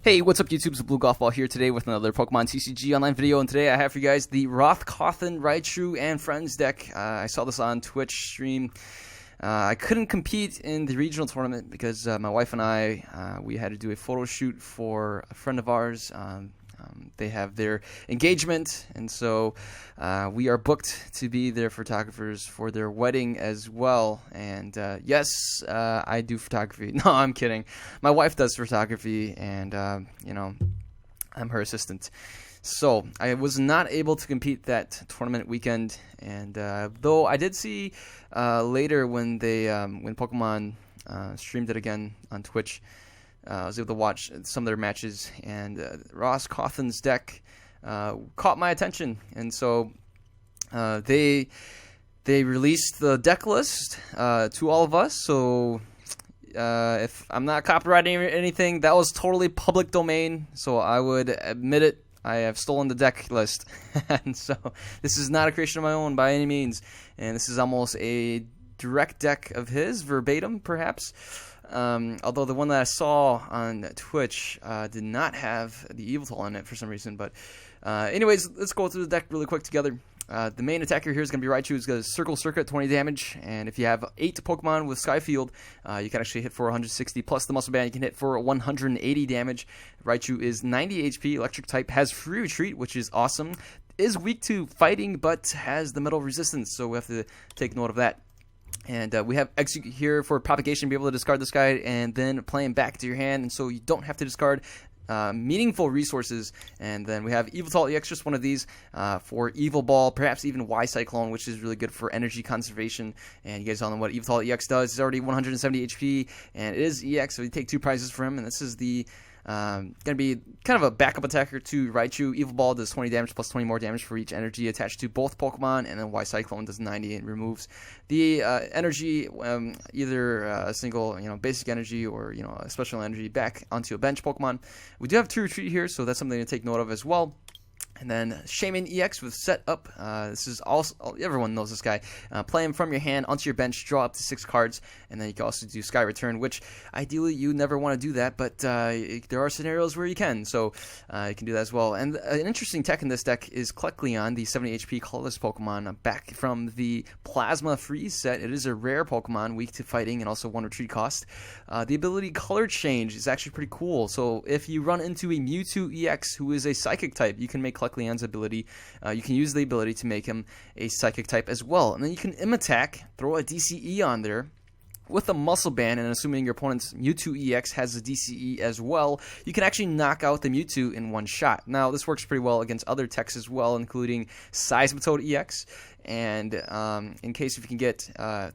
Hey, what's up YouTube? It's abluegolfball here today with another Pokemon TCG online video, and today I have for you guys the Cawthon, Raichu, and Friends deck. I saw this on Twitch stream. I couldn't compete in the regional tournament because my wife and I, we had to do a photo shoot for a friend of ours. They have their engagement, and so we are booked to be their photographers for their wedding as well. And yes, I do photography. No, I'm kidding. My wife does photography, and you know, I'm her assistant. So I was not able to compete that tournament weekend, and though I did see later when they when Pokemon streamed it again on Twitch. I was able to watch some of their matches, and Cawthon's deck caught my attention, and so they released the deck list to all of us. So if I'm not copyrighting anything, that was totally public domain, so I would admit it. I have stolen the deck list, and so this is not a creation of my own by any means, and this is almost a direct deck of his, verbatim perhaps. Although the one that I saw on Twitch did not have the Yveltal in it for some reason. But anyways, let's go through the deck really quick together. The main attacker here is going to be Raichu. He's got a Circle Circuit, 20 damage. And if you have 8 Pokemon with Skyfield, you can actually hit for 160. Plus the Muscle Band, you can hit for 180 damage. Raichu is 90 HP, Electric type, has Free Retreat, which is awesome. Is weak to fighting, but has the Metal Resistance, so we have to take note of that. And we have Execute here for propagation, be able to discard this guy and then play him back to your hand, and so you don't have to discard meaningful resources. And then we have Yveltal EX, just one of these for Evil Ball, perhaps even Y Cyclone, which is really good for energy conservation. And you guys all know what Yveltal EX does. It's already 170 HP, and it is EX, so you take 2 prizes for him, and this is the going to be kind of a backup attacker to Raichu. Evil Ball does 20 damage plus 20 more damage for each energy attached to both Pokemon, and then Y Cyclone does 90 and removes the energy, either a single basic energy or a special energy back onto a bench Pokemon. We do have True Retreat here, so that's something to take note of as well. And then Shaman EX with Set Up. This is also, everyone knows this guy. Play him from your hand onto your bench, draw up to 6 cards, and then you can also do Sky Return, which ideally you never want to do that, but there are scenarios where you can, so you can do that as well. And an interesting tech in this deck is Cleon, the 70 HP colorless Pokemon, back from the Plasma Freeze set. It is a rare Pokemon, weak to fighting, and also 1 retreat cost. The ability Color Change is actually pretty cool, so if you run into a Mewtwo EX who is a Psychic type, you can make Cleon's ability. You can use the ability to make him a Psychic type as well, and then you can Attack, throw a DCE on there with a Muscle Band, and assuming your opponent's Mewtwo EX has a DCE as well, you can actually knock out the Mewtwo in one shot. Now, this works pretty well against other techs as well, including Seismitoad EX, and in case if you can get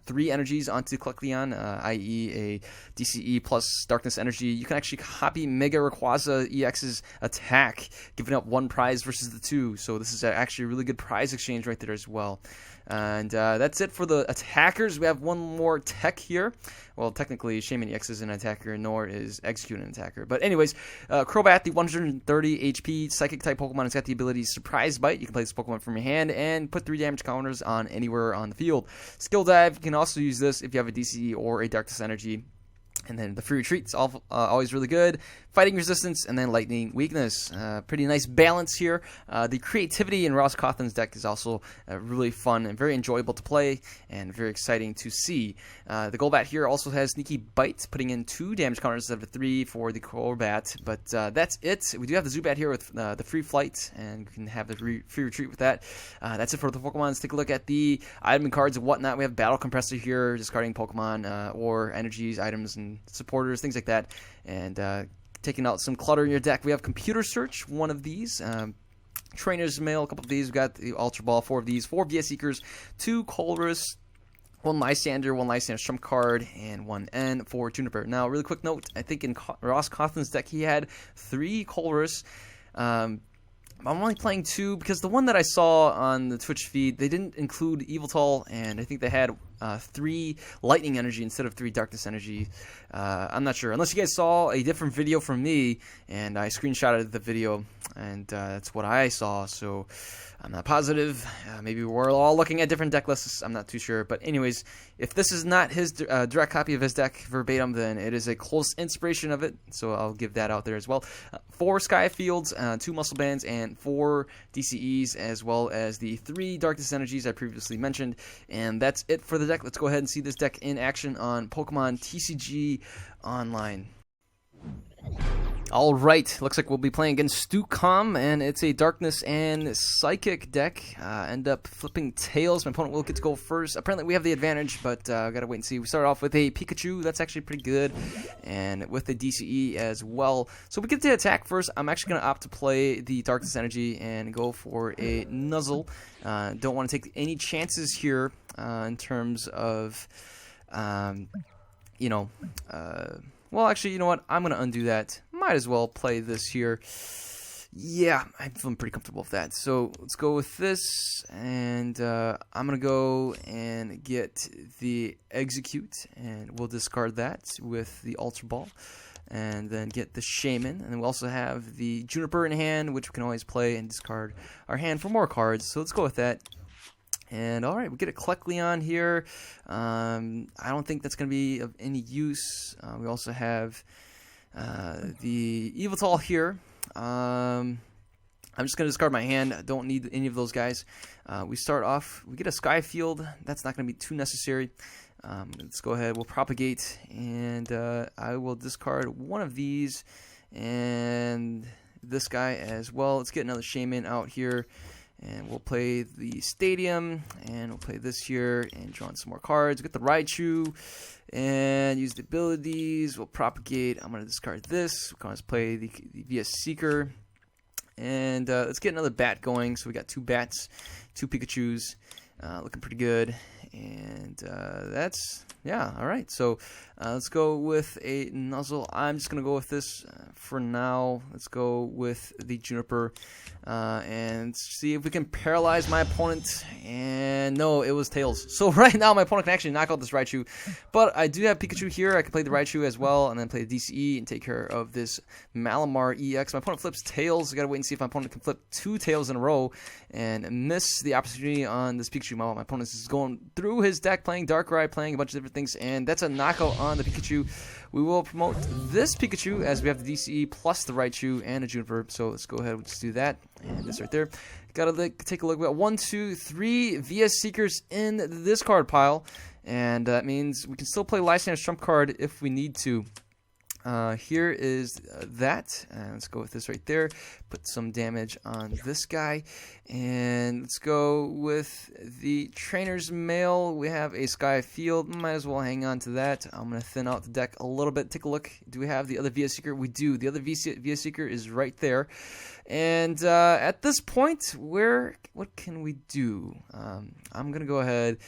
3 energies onto Cleon, i.e. a DCE plus Darkness Energy, you can actually copy Mega Rayquaza EX's attack, giving up 1 prize versus the 2, so this is actually a really good prize exchange right there as well. And that's it for the attackers. We have one more tech here. Well, technically, Shaman EX is an attacker, nor is Execute an attacker. But anyways, Crobat, the 130 HP Psychic-type Pokemon, has got the ability Surprise Bite. You can play this Pokemon from your hand and put 3 damage counters on anywhere on the field. Skill Dive, you can also use this if you have a DCE or a Darkness Energy. And then the Free Retreat is always really good. Fighting Resistance, and then Lightning Weakness. Pretty nice balance here. The creativity in Cawthon's deck is also really fun and very enjoyable to play and very exciting to see. The Golbat here also has Sneaky Bite, putting in 2 damage counters instead of 3 for the Crobat. But that's it. We do have the Zubat here with the Free Flight, and you can have the Free Retreat with that. That's it for the Pokemon. Let's take a look at the item cards and whatnot. We have Battle Compressor here, discarding Pokemon or energies, items, and supporters, things like that, and taking out some clutter in your deck. We have Computer Search, one of these. Trainer's Mail, a couple of these. We've got the Ultra Ball, 4 of these. 4 VS Seekers, 2 Colress, 1 Lysander, 1 Lysander Trump card, and 1 N for Juniper. Now, really quick note, I think in Cawthon's deck he had 3 Colress. I'm only playing 2 because the one that I saw on the Twitch feed, they didn't include Yveltal, and I think they had 3 Lightning Energy instead of 3 Darkness Energy. I'm not sure. Unless you guys saw a different video from me, and I screenshotted the video, and that's what I saw, so I'm not positive. Maybe we're all looking at different deck lists. I'm not too sure. But anyways, if this is not his direct copy of his deck verbatim, then it is a close inspiration of it, so I'll give that out there as well. 4 Sky Fields, 2 Muscle Bands, and 4 DCEs, as well as the 3 Darkness Energies I previously mentioned. And that's it for the deck. Let's go ahead and see this deck in action on Pokemon TCG Online. Alright, looks like we'll be playing against Stucom, and it's a Darkness and Psychic deck. End up flipping tails. My opponent will get to go first. Apparently we have the advantage, but gotta wait and see. We start off with a Pikachu. That's actually pretty good, and with the DCE as well. So we get to attack first. I'm actually going to opt to play the Darkness Energy and go for a Nuzzle. Don't want to take any chances here in terms of, well, actually, you know what? I'm going to undo that. Might as well play this here. Yeah, I'm feeling pretty comfortable with that. So let's go with this, and I'm going to go and get the Execute, and we'll discard that with the Ultra Ball, and then get the Shaman. And then we also have the Juniper in hand, which we can always play and discard our hand for more cards. So let's go with that. And alright, we get a Cleon here. I don't think that's going to be of any use. We also have the Evital here. I'm just going to discard my hand. I don't need any of those guys. We start off, we get a Sky Field. That's not going to be too necessary. Let's go ahead, we'll Propagate, and I will discard one of these, and this guy as well. Let's get another Shaman out here. And we'll play the Stadium, and we'll play this here, and draw in some more cards. Get the Raichu, and use the abilities. We'll Propagate. I'm going to discard this. We're going to play the VS Seeker. And let's get another bat going. So we got 2 bats, 2 Pikachus. Looking pretty good. And that's, yeah, alright. So let's go with a Nuzzle. I'm just going to go with this for now. Let's go with the Juniper and see if we can paralyze my opponent. And no, it was Tails. So right now my opponent can actually knock out this Raichu. But I do have Pikachu here. I can play the Raichu as well, and then play the DCE and take care of this Malamar EX. My opponent flips Tails. I got to wait and see if my opponent can flip 2 Tails in a row and miss the opportunity on this Pikachu. My opponent is going through his deck, playing Darkrai, playing a bunch of different things, and that's a knockout on the Pikachu. We will promote this Pikachu as we have the DCE plus the Raichu and a Juniper. So let's go ahead and just do that. And this right there. Gotta take a look. We got 1, 2, 3 VS Seekers in this card pile, and that means we can still play Lysander's trump card if we need to. Here is that, and let's go with this right there. Put some damage on this guy, and let's go with the Trainer's Mail. We have a Sky Field. Might as well hang on to that. I'm going to thin out the deck a little bit. Take a look. Do we have the other VS Seeker? We do. The other VS Seeker is right there. And at this point, what can we do? I'm going to go ahead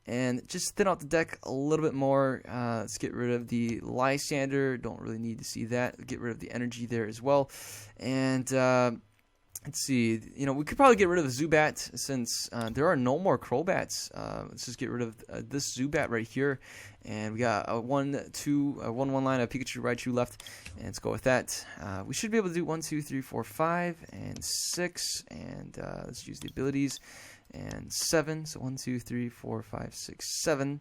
and just thin out the deck a little bit more. Let's get rid of the Lysander. Don't really need to see that. Get rid of the energy there as well. And let's see. We could probably get rid of the Zubat since there are no more Crobats. Let's just get rid of this Zubat right here. And we got a 1-1 line of Pikachu, Raichu left. And let's go with that. We should be able to do 1, 2, 3, 4, 5, and 6. And let's use the abilities. And 7, so 1, 2, 3, 4, 5, 6, 7.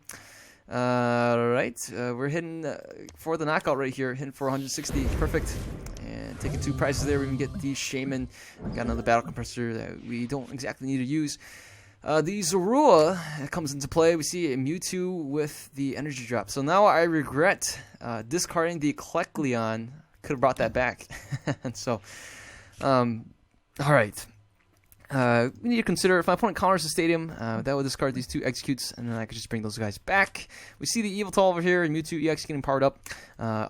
Alright, we're hitting for the knockout right here, hitting for 160, perfect. And taking 2 prizes there, we can get the Shaman. Got another Battle Compressor that we don't exactly need to use. The Zorua comes into play. We see a Mewtwo with the energy drop. So now I regret discarding the Cleon. Could have brought that back. And so, alright. We need to consider if my opponent counters the Stadium, that would discard these 2 Executes, and then I could just bring those guys back. We see the Evital over here, and Mewtwo EX getting powered up.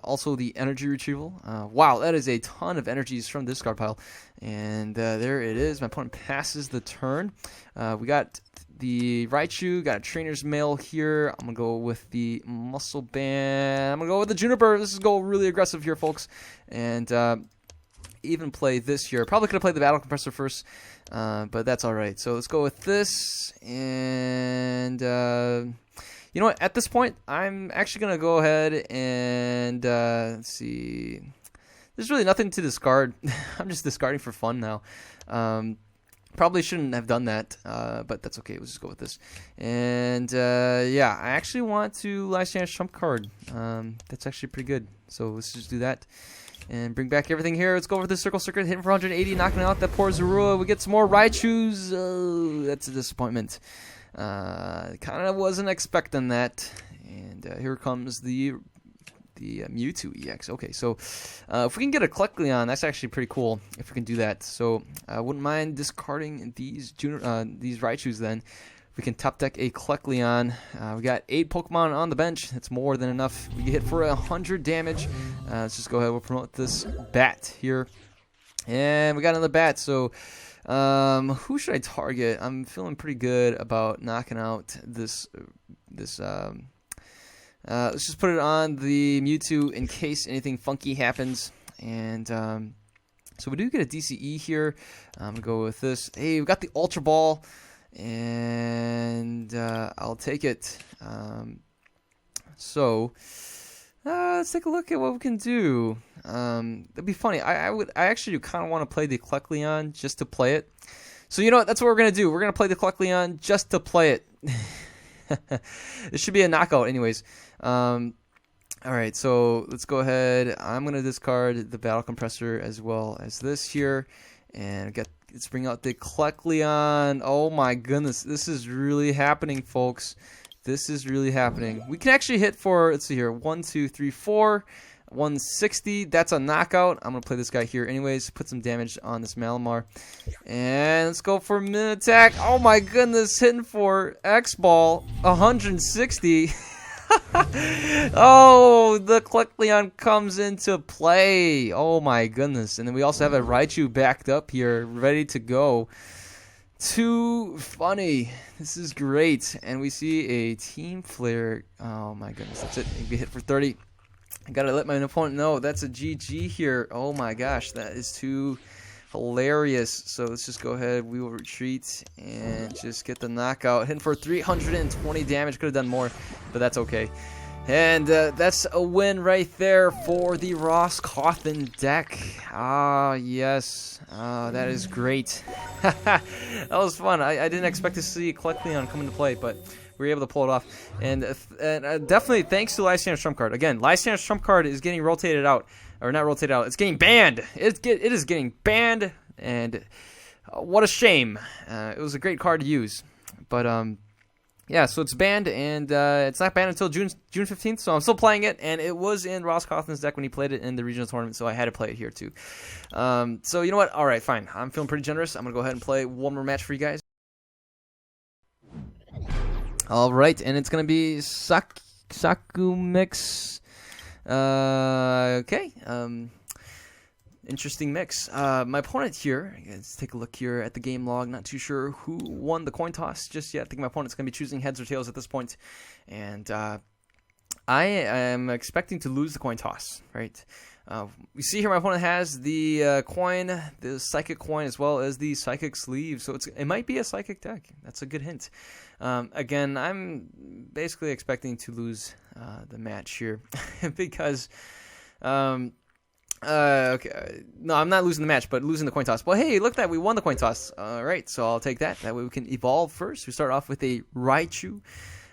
Also the Energy Retrieval. Wow, that is a ton of energies from this card pile. And there it is. My opponent passes the turn. We got the Raichu, got a Trainer's Mail here. I'm going to go with the Muscle Band. I'm going to go with the Juniper. This is going really aggressive here, folks. And even play this here. Probably could have played the Battle Compressor first, but that's alright. So let's go with this, and you know what? At this point, I'm actually going to go ahead and let's see. There's really nothing to discard. I'm just discarding for fun now. Probably shouldn't have done that, but that's okay. Let's just go with this. And yeah, I actually want to Lysander's trump card. That's actually pretty good. So let's just do that. and bring back everything here. Let's go over the circle circuit, hitting for 180, knocking out that poor Zorua. We get some more Raichus. Oh, that's a disappointment. Kind of wasn't expecting that. And here comes the Mewtwo EX. Okay, so if we can get a Cleon, that's actually pretty cool if we can do that. So I wouldn't mind discarding these Raichus then. We can top deck a Cleon. We got 8 Pokemon on the bench. That's more than enough. We get hit for 100 damage. Let's just go ahead. We'll promote this bat here. And we got another bat. So who should I target? I'm feeling pretty good about knocking out this. Let's just put it on the Mewtwo in case anything funky happens. And so we do get a DCE here. I'm going to go with this. Hey, we got the Ultra Ball. And I'll take it. So let's take a look at what we can do. That'd be funny. I actually kind of want to play the Cleon just to play it. So you know what? That's what we're gonna do. We're gonna play the Cleon just to play it. It should be a knockout, anyways. All right. So let's go ahead. I'm gonna discard the Battle Compressor as well as this here, and let's bring out the Cleon. Oh my goodness, this is really happening, folks. This is really happening. We can actually hit for, let's see here, 1, 2, 3, 4, 160. That's a knockout. I'm gonna play this guy here anyways. Put some damage on this Malamar, and let's go for mid attack. Oh my goodness, hitting for X Ball, 160. Oh, the Cleon comes into play. Oh my goodness. And then we also have a Raichu backed up here, ready to go. Too funny. This is great. And we see a Team Flare. Oh my goodness, that's it. We hit for 30. I gotta let my opponent know that's a GG here. Oh my gosh, that is too hilarious. So let's just go ahead. We will retreat and just get the knockout. Hitting for 320 damage. Could have done more, but that's okay. And that's a win right there for the Cawthon deck. Ah, yes. That is great. That was fun. I didn't expect to see Cleon come into play, but we were able to pull it off. And definitely thanks to Lifestandard Trump Card. Again, Lifestandard Trump Card is getting rotated out. Or not rotated out. It's getting banned. It is getting banned. And what a shame. It was a great card to use. But yeah, so it's banned, and it's not banned until June 15th, so I'm still playing it, and it was in Cawthon's deck when he played it in the regional tournament, so I had to play it here too. So you know what? All right, fine. I'm feeling pretty generous. I'm going to go ahead and play one more match for you guys. All right, and it's going to be Saku Mix. Okay. Interesting mix. My opponent here, let's take a look here at the game log. Not too sure who won the coin toss just yet. I think my opponent's going to be choosing heads or tails at this point. And I am expecting to lose the coin toss, right? We see here my opponent has the coin, the psychic coin, as well as the psychic sleeve. So it might be a psychic deck. That's a good hint. Again, I'm basically expecting to lose the match here because... okay. No, I'm not losing the match, but losing the coin toss. Well, hey, look at that. We won the coin toss. All right, so I'll take that. That way we can evolve first. We start off with a Raichu.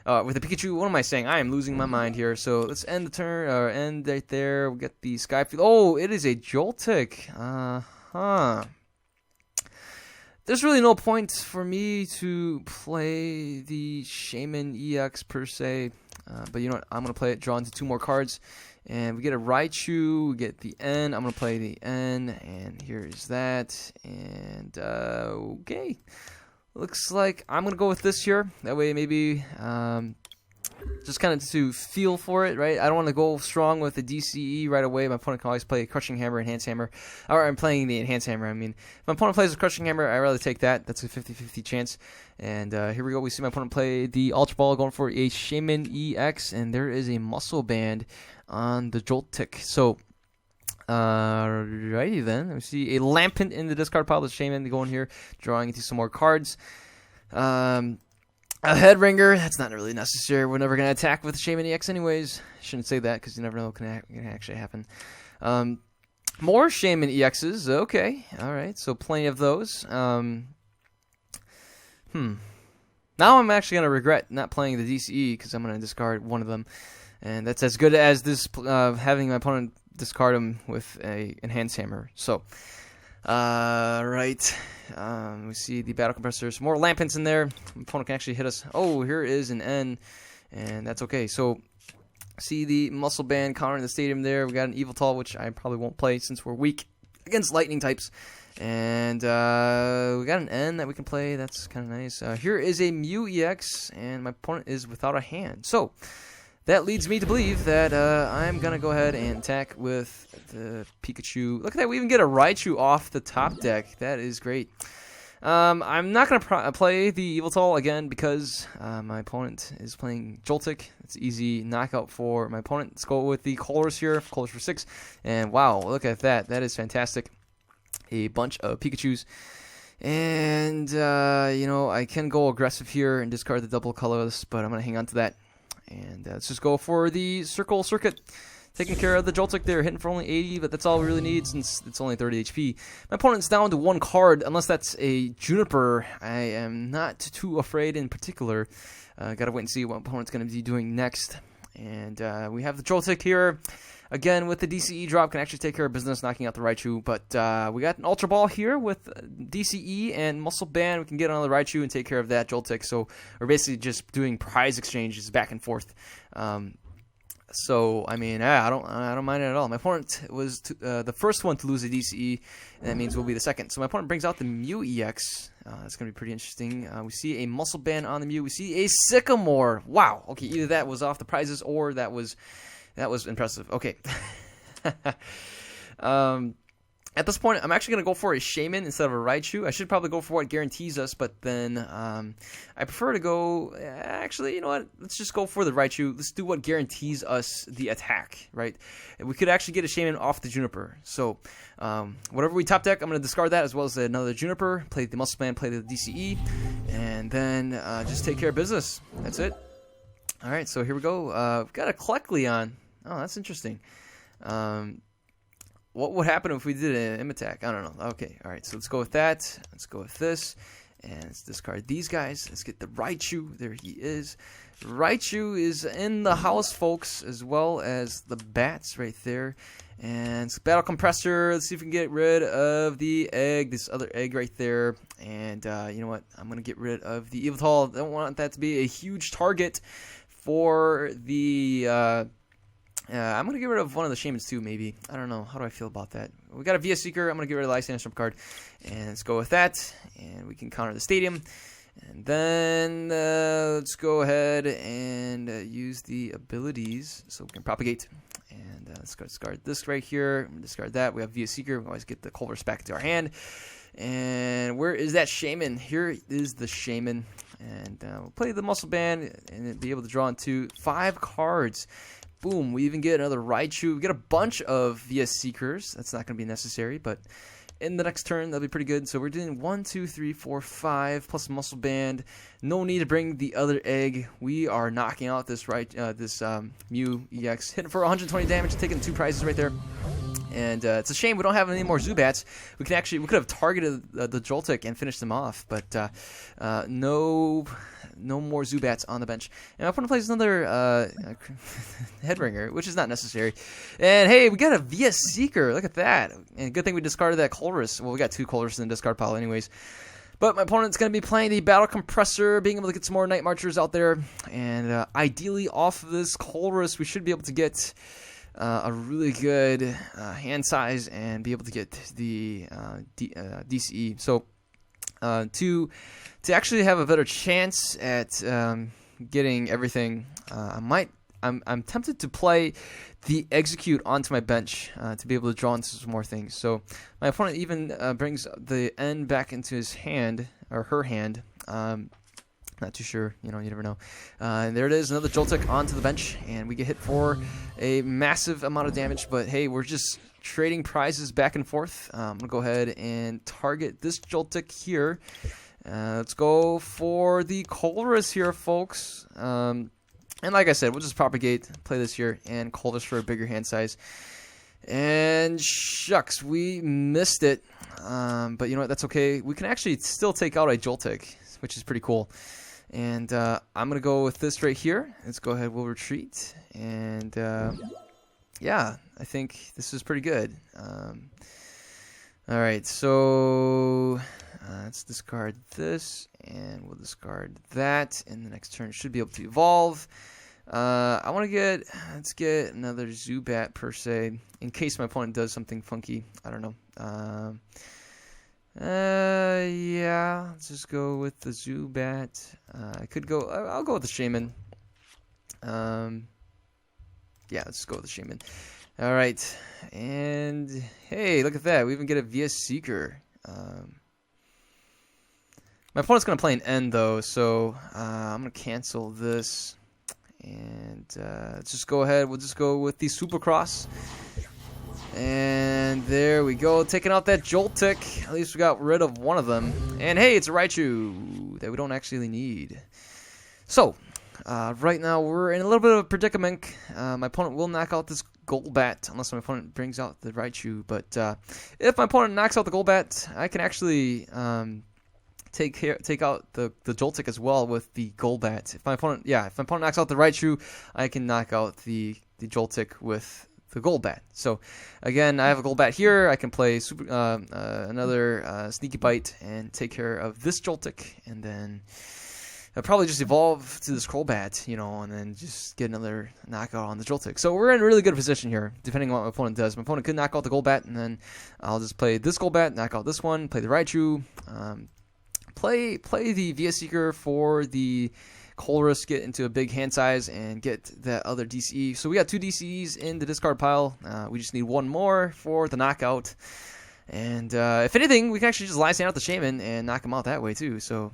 With a Pikachu. What am I saying? I am losing my mind here. So let's end the turn, or end right there. We'll get the Skyfield. Oh, it is a Joltik. Uh-huh. There's really no point for me to play the Shaman EX per se. But you know what? I'm going to play it, draw into 2 more cards. And we get a Raichu, we get the N. I'm going to play the N, and here's that. And, okay. Looks like I'm going to go with this here. That way maybe just kind of to feel for it, right? I don't want to go strong with the DCE right away. My opponent can always play a Crushing Hammer, Enhanced Hammer. Or I'm playing the Enhanced Hammer. I mean, if my opponent plays a Crushing Hammer, I'd rather take that. That's a 50-50 chance. And here we go. We see my opponent play the Ultra Ball, going for a Shaman EX. And there is a Muscle Band on the Joltik. So, alrighty then. We see a Lampent in the discard pile. The Shaman going here, drawing into some more cards. A Head Ringer, that's not really necessary. We're never going to attack with the Shaman EX anyways. Shouldn't say that because you never know what can actually happen. More Shaman EXs. Okay. Alright, so plenty of those. Now I'm actually going to regret not playing the DCE because I'm going to discard one of them. And that's as good as this having my opponent discard him with a enhanced hammer. So, right. We see the battle compressors. More Lampents in there. My opponent can actually hit us. Oh, here is an N, and that's okay. So, see the Muscle Band counter in the stadium there. We got an Yveltal, which I probably won't play since we're weak against lightning types. And we got an N that we can play. That's kind of nice. Here is a Mew EX, and my opponent is without a hand. So, that leads me to believe that I'm going to go ahead and attack with the Pikachu. Look at that. We even get a Raichu off the top deck. That is great. I'm not going to play the Yveltal again because my opponent is playing Joltik. It's an easy knockout for my opponent. Let's go with the Colress here. Colress for 6. And wow, look at that. That is fantastic. A bunch of Pikachus. And, you know, I can go aggressive here and discard the double colorless, but I'm going to hang on to that. And let's just go for the Circle Circuit. Taking care of the Joltik there, hitting for only 80, but that's all we really need since it's only 30 HP. My opponent's down to 1 card, unless that's a Juniper. I am not too afraid in particular. Gotta wait and see what my opponent's going to be doing next. And we have the Joltik here. Again, with the DCE drop, can actually take care of business, knocking out the Raichu. But we got an Ultra Ball here with DCE and Muscle Band. We can get on the Raichu and take care of that Joltik. So we're basically just doing prize exchanges back and forth. So I mean, I don't mind it at all. My opponent was the first one to lose a DCE, and that means we'll be the second. So my opponent brings out the Mew EX. That's going to be pretty interesting. We see a Muscle Band on the Mew. We see a Sycamore. Wow. Okay, either that was off the prizes or that was impressive. Okay. At this point, I'm actually going to go for a Shaman instead of a Raichu. I should probably go for what guarantees us, but then I prefer to go... Actually, you know what? Let's just go for the Raichu. Let's do what guarantees us the attack, right? We could actually get a Shaman off the Juniper. So, whatever we top deck, I'm going to discard that as well as another Juniper, play the Muscle Band, play the DCE, and then just take care of business. That's it. All right, so here we go. We've got a Cleon. Oh, that's interesting. What would happen if we did an Imitac? I don't know. Okay, all right, so let's go with that. Let's go with this. And let's discard these guys. Let's get the Raichu. There he is. Raichu is in the house, folks, as well as the bats right there. And it's Battle Compressor. Let's see if we can get rid of the egg, this other egg right there. And you know what? I'm going to get rid of the Yveltal. I don't want that to be a huge target for the... I'm going to get rid of one of the Shamans too, maybe. I don't know. How do I feel about that? We got a VS Seeker. I'm going to get rid of the Lysander Storm card. And let's go with that. And we can counter the Stadium. And then let's go ahead and use the abilities so we can propagate. And let's go discard this right here. Discard that. We have VS Seeker. We always get the Colress back into our hand. And where is that Shaman? Here is the Shaman. And we'll play the Muscle Band and be able to draw into 5 cards. Boom, we even get another Raichu. We get a bunch of VS Seekers. That's not going to be necessary, but in the next turn, that'll be pretty good. So we're doing 1, 2, 3, 4, 5, plus Muscle Band. No need to bring the other egg. We are knocking out this Mew EX. Hitting for 120 damage, taking 2 prizes right there. And it's a shame we don't have any more Zubats. We could have targeted the Joltik and finished them off, but no more Zubats on the bench. And my opponent plays another Headringer, which is not necessary. And hey, we got a VS Seeker. Look at that. And good thing we discarded that Colress. Well, we got 2 Colress in the discard pile anyways. But my opponent's going to be playing the Battle Compressor, being able to get some more Night Marchers out there. And ideally off of this Colress, we should be able to get... a really good hand size and be able to get the DCE. So to actually have a better chance at getting everything, I'm tempted to play the Execute onto my bench to be able to draw into some more things. So my opponent even brings the N back into his hand or her hand. Not too sure, you never know. And there it is, another Joltik onto the bench, and we get hit for a massive amount of damage. But hey, we're just trading prizes back and forth. I'm gonna go ahead and target this Joltik here. Let's go for the Colress here, folks. And like I said, we'll just propagate, play this here, and Colress for a bigger hand size. And shucks, we missed it. But you know what? That's okay. We can actually still take out a Joltik, which is pretty cool. And I'm going to go with this right here. Let's go ahead. We'll retreat. And yeah, I think this is pretty good. All right, so let's discard this, and we'll discard that, and the next turn should be able to evolve. I want to let's get another Zubat per se, in case my opponent does something funky. I don't know. Yeah, let's just go with the Zubat. I'll go with the Shaman. Yeah, let's go with the Shaman. All right, and hey, look at that. We even get a VS Seeker. My opponent's going to play an N, though, so I'm going to cancel this. And let's just go ahead. We'll just go with the Supercross. And there we go. Taking out that Joltik. At least we got rid of one of them. And hey, it's a Raichu that we don't actually need. So, right now we're in a little bit of a predicament. My opponent will knock out this Golbat unless my opponent brings out the Raichu. But if my opponent knocks out the Golbat, I can actually take out the Joltik as well with the Golbat. If my opponent knocks out the Raichu, I can knock out the Joltik with the Golbat. So again, I have a Golbat here. I can play another Sneaky Bite and take care of this Joltik, and then I'll probably just evolve to this Crobat, and then just get another knockout on the Joltik. So we're in a really good position here, depending on what my opponent does. My opponent could knock out the Golbat, and then I'll just play this Golbat, knock out this one, play the Raichu, play the VS Seeker for the Colress, get into a big hand size, and get that other DCE. So we got 2 DCEs in the discard pile. We just need one more for the knockout. And if anything, we can actually just Lysander out the Shaman and knock him out that way too. So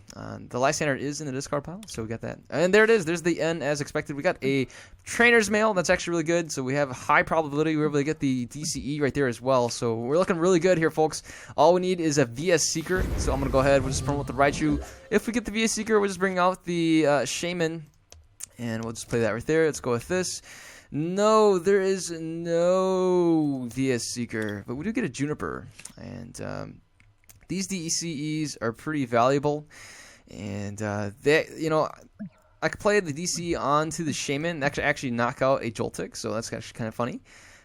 the Lysander is in the discard pile, so we got that. And there it is. There's the N as expected. We got a Trainer's Mail. That's actually really good. So we have a high probability we're able to get the DCE right there as well. So we're looking really good here, folks. All we need is a VS Seeker. So I'm going to go ahead. We'll just promote the Raichu. If we get the VS Seeker, we'll just bring out the Shaman. And we'll just play that right there. Let's go with this. No, there is no VS Seeker, but we do get a Juniper, and these DCEs are pretty valuable, and I could play the DC onto the Shaman and actually knock out a Joltik, so that's actually kind of funny.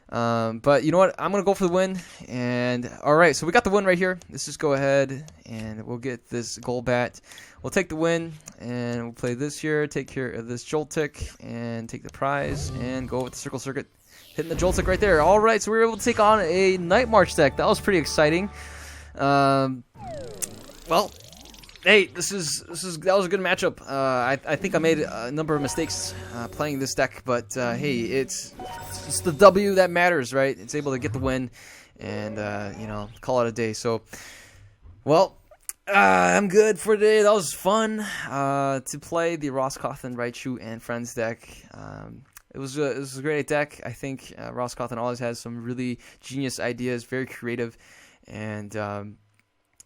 But you know what? I'm going to go for the win. And all right, so we got the win right here. Let's just go ahead and we'll get this Golbat. We'll take the win and we'll play this here, take care of this Joltik, and take the prize and go with the Circle Circuit. Hitting the Joltik right there. All right, so we were able to take on a Night March deck. That was pretty exciting. Well, hey, that was a good matchup. I think I made a number of mistakes playing this deck, but hey, it's the W that matters, right? It's able to get the win and call it a day. So, well, I'm good for today. That was fun to play the Cawthon, Raichu, and Friends deck. It was a great deck. I think Cawthon always has some really genius ideas, very creative, and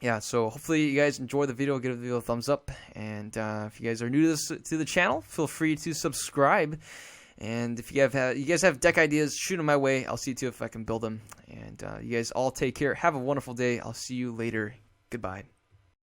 yeah, so hopefully you guys enjoy the video. Give the video a thumbs up, and if you guys are new to the channel, feel free to subscribe. And if you guys have deck ideas, shoot them my way. I'll see too if I can build them. And you guys all take care. Have a wonderful day. I'll see you later. Goodbye.